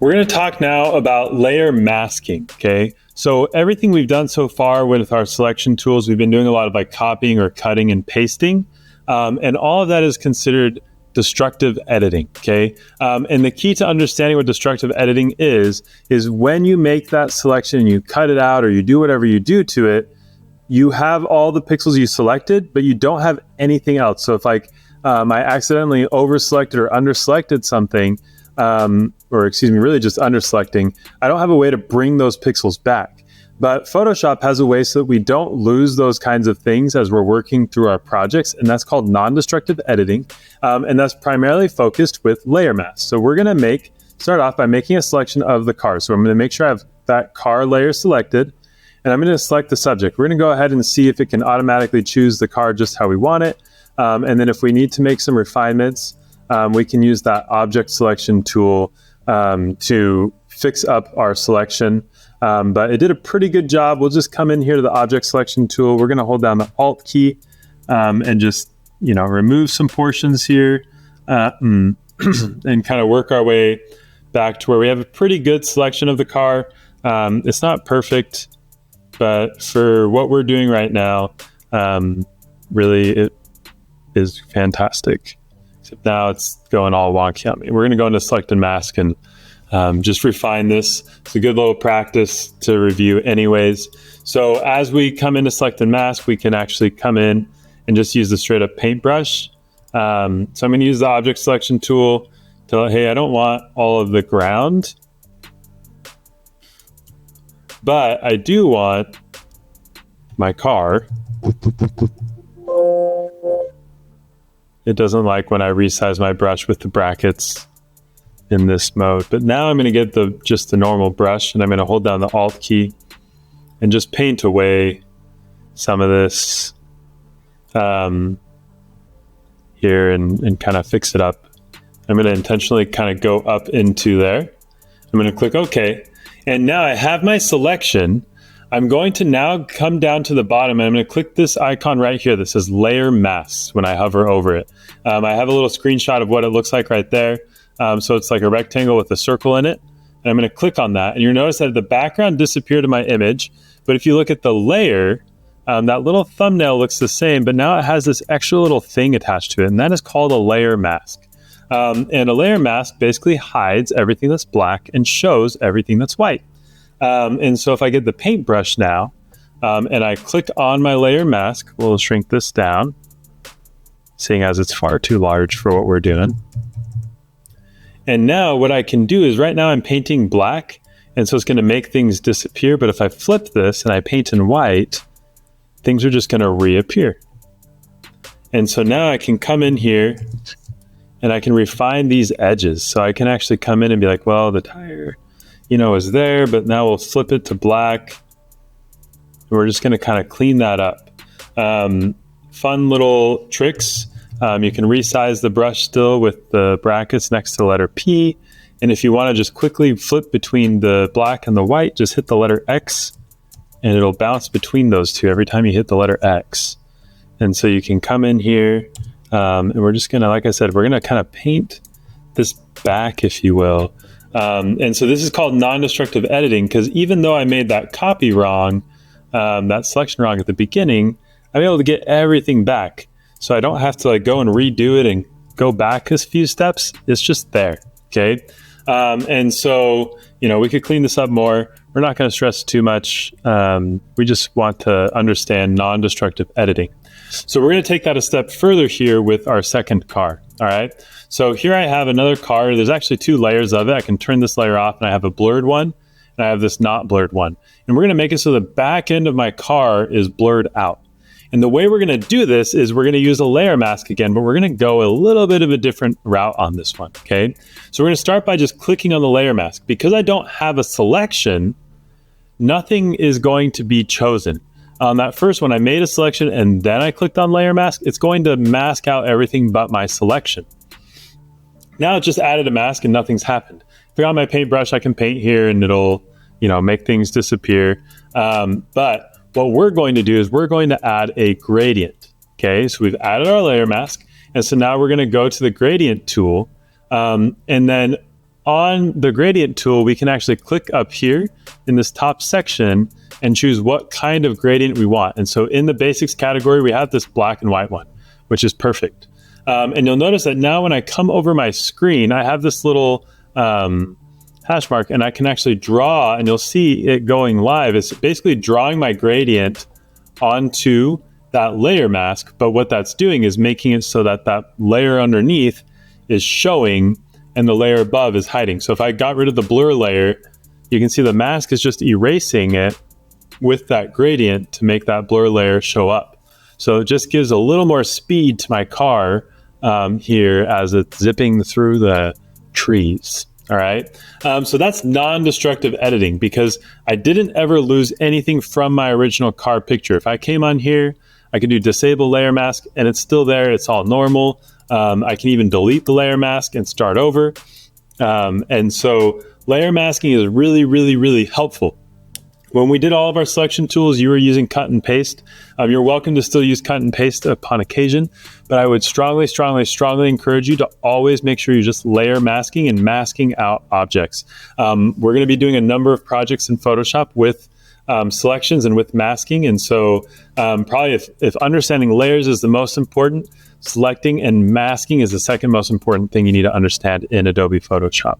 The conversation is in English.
We're going to talk now about layer masking, okay? So everything we've done so far with our selection tools, we've been doing a lot of like copying or cutting and pasting, and all of that is considered destructive editing, okay? And the key to understanding what destructive editing is when you make that selection and you cut it out or you do whatever you do to it, you have all the pixels you selected, but you don't have anything else. So if like I accidentally overselected or underselected something, really just underselecting, I don't have a way to bring those pixels back. But Photoshop has a way so that we don't lose those kinds of things as we're working through our projects, and that's called non-destructive editing, and that's primarily focused with layer masks. So we're going to start off by making a selection of the car. So I'm going to make sure I have that car layer selected, and I'm going to select the subject. We're going to go ahead and see if it can automatically choose the car just how we want it, and then if we need to make some refinements, we can use that object selection tool to fix up our selection. But it did a pretty good job. We'll just come in here to the object selection tool. We're going to hold down the Alt key and just, remove some portions here and kind of work our way back to where we have a pretty good selection of the car. It's not perfect, but for what we're doing right now, really it is fantastic. Except now it's going all wonky on me. We're going to go into select and mask and just refine this. It's a good little practice to review anyways. So as we come into select and mask, we can actually come in and just use the straight up paintbrush. So I'm going to use the object selection tool to, hey, I don't want all of the ground, but I do want my car. It doesn't like when I resize my brush with the brackets in this mode. But now I'm going to get just the normal brush, and I'm going to hold down the Alt key and just paint away some of this here and kind of fix it up. I'm going to intentionally kind of go up into there. I'm going to click OK. And now I have my selection. I'm going to now come down to the bottom and I'm going to click this icon right here that says Layer Masks when I hover over it. I have a little screenshot of what it looks like right there. So it's like a rectangle with a circle in it. And I'm going to click on that. And you'll notice that the background disappeared in my image. But if you look at the layer, that little thumbnail looks the same, but now it has this extra little thing attached to it. And that is called a layer mask. And a layer mask basically hides everything that's black and shows everything that's white. And so if I get the paintbrush now, and I click on my layer mask, we'll shrink this down, seeing as it's far too large for what we're doing. And now what I can do is right now I'm painting black, and so it's going to make things disappear. But if I flip this and I paint in white, things are just going to reappear. And so now I can come in here and I can refine these edges. So I can actually come in and be like, well, the tire, is there, but now we'll flip it to black. We're just going to kind of clean that up. Fun little tricks. You can resize the brush still with the brackets next to the letter P. And if you want to just quickly flip between the black and the white, just hit the letter X and it'll bounce between those two every time you hit the letter X. And so you can come in here and we're just going to, like I said, we're going to kind of paint this back, if you will. And so this is called non-destructive editing because even though I made that copy wrong, that selection wrong at the beginning, I'm able to get everything back. So I don't have to go and redo it and go back a few steps. It's just there, okay? And so, we could clean this up more. We're not going to stress too much. We just want to understand non-destructive editing. So we're going to take that a step further here with our second car, all right? So here I have another car. There's actually two layers of it. I can turn this layer off and I have a blurred one and I have this not blurred one. And we're going to make it so the back end of my car is blurred out. And the way we're going to do this is we're going to use a layer mask again, but we're going to go a little bit of a different route on this one, okay? So we're going to start by just clicking on the layer mask. Because I don't have a selection, nothing is going to be chosen. On that first one, I made a selection and then I clicked on layer mask. It's going to mask out everything but my selection. Now it just added a mask and nothing's happened. If I got my paintbrush, I can paint here and it'll, make things disappear. But what we're going to do is we're going to add a gradient. Okay, so we've added our layer mask. And so now we're going to go to the gradient tool. And then on the gradient tool, we can actually click up here in this top section and choose what kind of gradient we want. And so in the basics category, we have this black and white one, which is perfect. And you'll notice that now when I come over my screen, I have this little hash mark, and I can actually draw, and you'll see it going live. It's basically drawing my gradient onto that layer mask, but what that's doing is making it so that that layer underneath is showing and the layer above is hiding. So if I got rid of the blur layer, you can see the mask is just erasing it with that gradient to make that blur layer show up. So it just gives a little more speed to my car here as it's zipping through the trees. All right. So that's non-destructive editing because I didn't ever lose anything from my original car picture. If I came on here, I can do disable layer mask and it's still there. It's all normal. I can even delete the layer mask and start over. And so layer masking is really, really, really helpful. When we did all of our selection tools, you were using cut and paste. You're welcome to still use cut and paste upon occasion, but I would strongly, strongly, strongly encourage you to always make sure you're just layer masking and masking out objects. We're going to be doing a number of projects in Photoshop with selections and with masking. And so probably if understanding layers is the most important, selecting and masking is the second most important thing you need to understand in Adobe Photoshop.